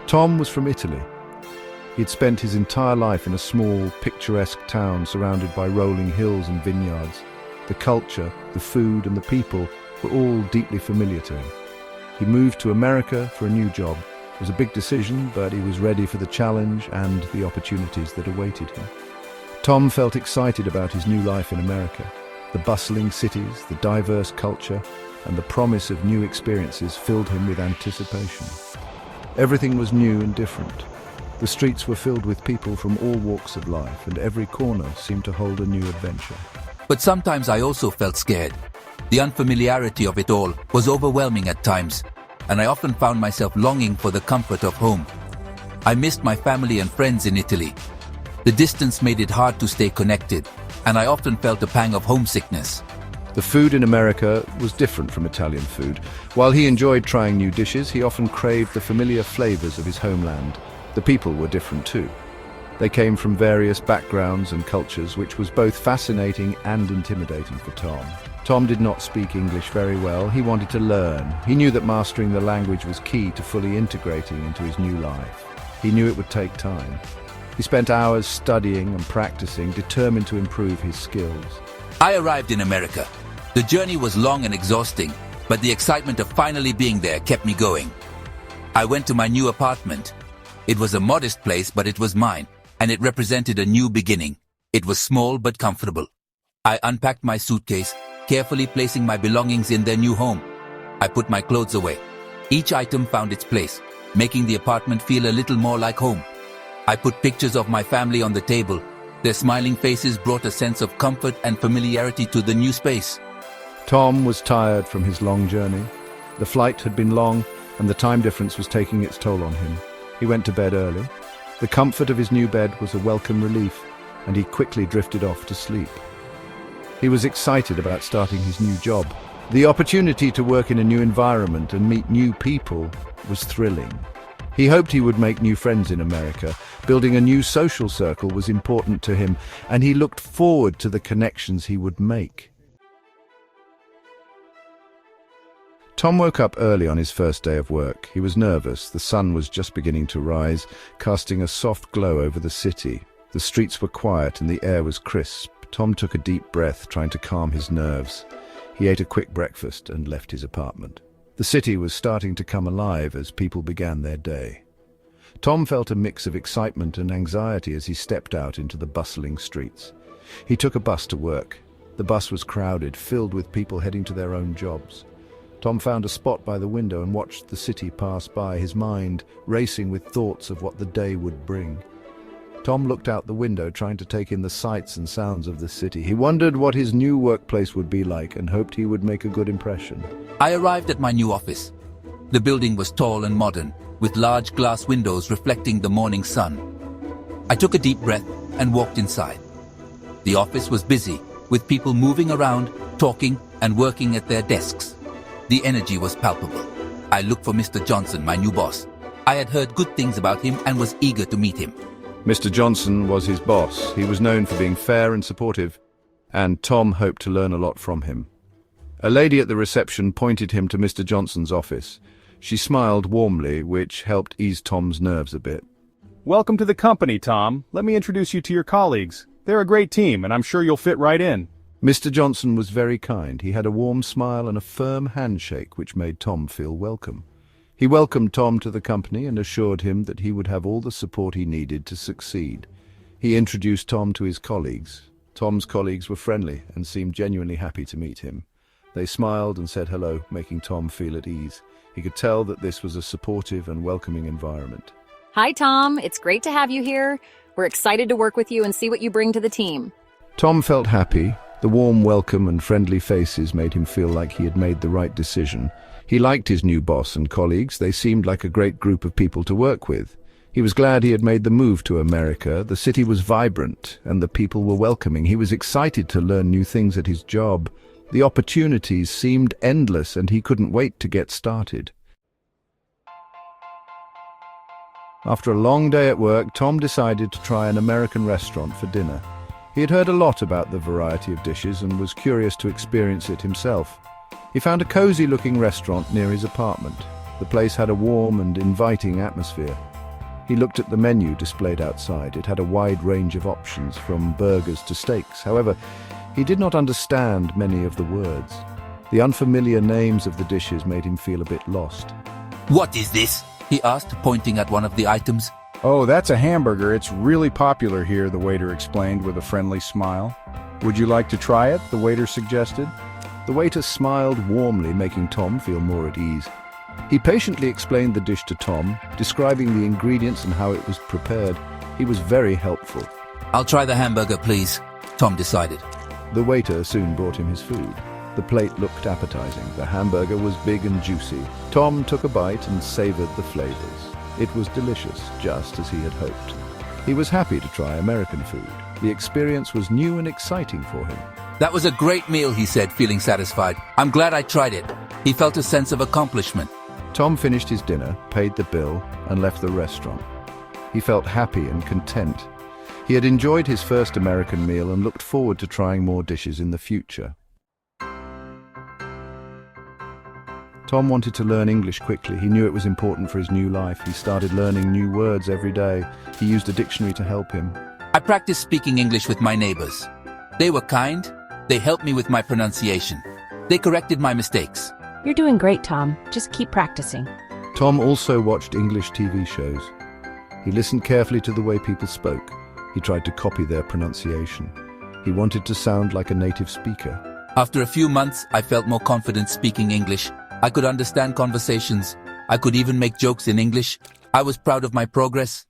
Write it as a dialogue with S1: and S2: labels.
S1: Tom was from Italy. He'd spent his entire life in a small, picturesque town surrounded by rolling hills and vineyards. The culture, the food, and the people were all deeply familiar to him. He moved to America for a new job. It was a big decision, but he was ready for the challenge and the opportunities that awaited him. Tom felt excited about his new life in America. The bustling cities, the diverse culture, and the promise of new experiences filled him with anticipation. Everything was new and different. The streets were filled with people from all walks of life, and every corner seemed to hold a new adventure.
S2: But sometimes I also felt scared. The unfamiliarity of it all was overwhelming at times, and I often found myself longing for the comfort of home. I missed my family and friends in Italy. The distance made it hard to stay connected, and I often felt a pang of homesickness.
S1: The food in America was different from Italian food. While he enjoyed trying new dishes, he often craved the familiar flavors of his homeland. The people were different too. They came from various backgrounds and cultures, which was both fascinating and intimidating for Tom. Tom did not speak English very well. He wanted to learn. He knew that mastering the language was key to fully integrating into his new life. He knew it would take time. He spent hours studying and practicing, determined to improve his skills.
S2: I arrived in America. The journey was long and exhausting, but the excitement of finally being there kept me going. I went to my new apartment. It was a modest place, but it was mine, and it represented a new beginning. It was small but comfortable. I unpacked my suitcase, carefully placing my belongings in their new home. I put my clothes away. Each item found its place, making the apartment feel a little more like home. I put pictures of my family on the table. Their smiling faces brought a sense of comfort and familiarity to the new space.
S1: Tom was tired from his long journey. The flight had been long, and the time difference was taking its toll on him. He went to bed early. The comfort of his new bed was a welcome relief, and he quickly drifted off to sleep. He was excited about starting his new job. The opportunity to work in a new environment and meet new people was thrilling. He hoped he would make new friends in America. Building a new social circle was important to him, and he looked forward to the connections he would make. Tom woke up early on his first day of work. He was nervous. The sun was just beginning to rise, casting a soft glow over the city. The streets were quiet and the air was crisp. Tom took a deep breath, trying to calm his nerves. He ate a quick breakfast and left his apartment. The city was starting to come alive as people began their day. Tom felt a mix of excitement and anxiety as he stepped out into the bustling streets. He took a bus to work. The bus was crowded, filled with people heading to their own jobs. Tom found a spot by the window and watched the city pass by, his mind racing with thoughts of what the day would bring. Tom looked out the window, trying to take in the sights and sounds of the city. He wondered what his new workplace would be like and hoped he would make a good impression.
S2: I arrived at my new office. The building was tall and modern, with large glass windows reflecting the morning sun. I took a deep breath and walked inside. The office was busy, with people moving around, talking, and working at their desks. The energy was palpable. I looked for Mr. Johnson, my new boss. I had heard good things about him and was eager to meet him.
S1: Mr. Johnson was his boss. He was known for being fair and supportive, and Tom hoped to learn a lot from him. A lady at the reception pointed him to Mr. Johnson's office. She smiled warmly, which helped ease Tom's nerves a bit.
S3: Welcome to the company, Tom. Let me introduce you to your colleagues. They're a great team, and I'm sure you'll fit right in.
S1: Mr. Johnson was very kind. He had a warm smile and a firm handshake, which made Tom feel welcome. He welcomed Tom to the company and assured him that he would have all the support he needed to succeed. He introduced Tom to his colleagues. Tom's colleagues were friendly and seemed genuinely happy to meet him. They smiled and said hello, making Tom feel at ease. He could tell that this was a supportive and welcoming environment.
S4: Hi, Tom. It's great to have you here. We're excited to work with you and see what you bring to the team.
S1: Tom felt happy. The warm welcome and friendly faces made him feel like he had made the right decision. He liked his new boss and colleagues. They seemed like a great group of people to work with. He was glad he had made the move to America. The city was vibrant and the people were welcoming. He was excited to learn new things at his job. The opportunities seemed endless and he couldn't wait to get started. After a long day at work, Tom decided to try an American restaurant for dinner. He had heard a lot about the variety of dishes and was curious to experience it himself. He found a cozy-looking restaurant near his apartment. The place had a warm and inviting atmosphere. He looked at the menu displayed outside. It had a wide range of options, from burgers to steaks. However, he did not understand many of the words. The unfamiliar names of the dishes made him feel a bit lost.
S2: "What is this?" he asked, pointing at one of the items.
S3: Oh, that's a hamburger. It's really popular here, the waiter explained with a friendly smile. Would you like to try it? The waiter suggested.
S1: The waiter smiled warmly, making Tom feel more at ease. He patiently explained the dish to Tom, describing the ingredients and how it was prepared. He was very helpful.
S2: "I'll try the hamburger, please," Tom decided.
S1: The waiter soon brought him his food. The plate looked appetizing. The hamburger was big and juicy. Tom took a bite and savored the flavors. It was delicious, just as he had hoped. He was happy to try American food. The experience was new and exciting for him.
S2: "That was a great meal," he said, feeling satisfied. "I'm glad I tried it." He felt a sense of accomplishment.
S1: Tom finished his dinner, paid the bill, and left the restaurant. He felt happy and content. He had enjoyed his first American meal and looked forward to trying more dishes in the future. Tom wanted to learn English quickly. He knew it was important for his new life. He started learning new words every day. He used a dictionary to help him.
S2: I practiced speaking English with my neighbors. They were kind. They helped me with my pronunciation. They corrected my mistakes.
S5: You're doing great, Tom. Just keep practicing.
S1: Tom also watched English TV shows. He listened carefully to the way people spoke. He tried to copy their pronunciation. He wanted to sound like a native speaker.
S2: After a few months, I felt more confident speaking English. I could understand conversations. I could even make jokes in English. I was proud of my progress.